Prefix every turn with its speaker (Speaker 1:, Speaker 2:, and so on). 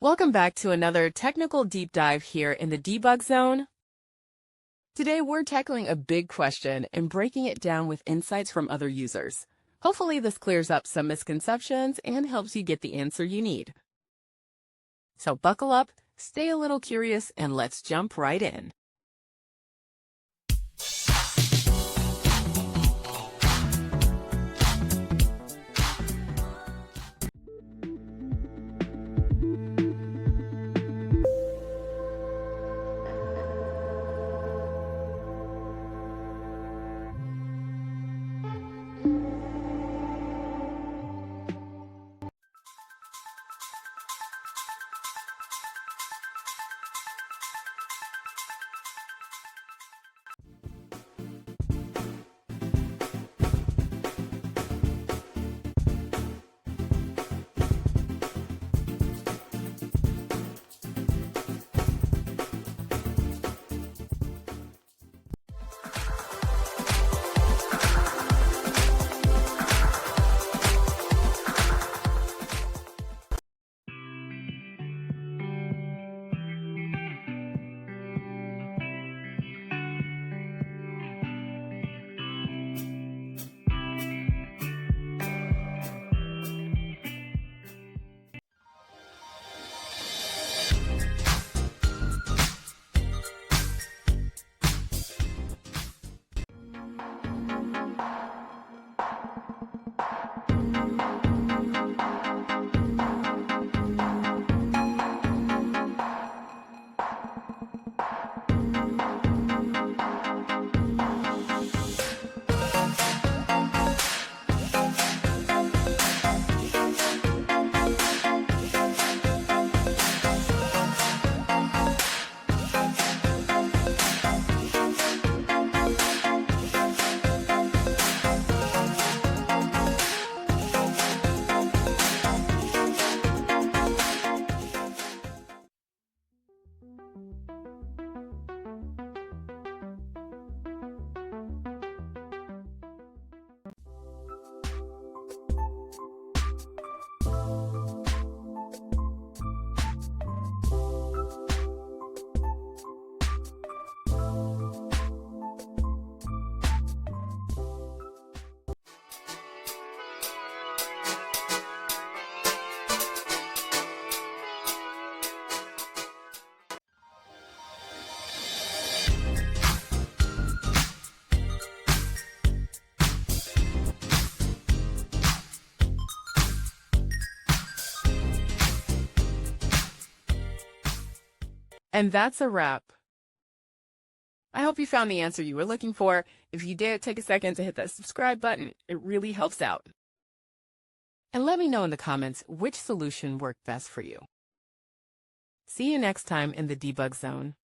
Speaker 1: Welcome back to another technical deep dive here in the debug zone. Today we're tackling a big question and breaking it down with insights from other users. Hopefully this clears up some misconceptions and helps you get the answer you need. So buckle up, stay a little curious, and let's jump right in. And that's a wrap. I hope you found the answer you were looking for. If you did, take a second to hit that subscribe button. It really helps out. And let me know in the comments which solution worked best for you. See you next time in the debug zone.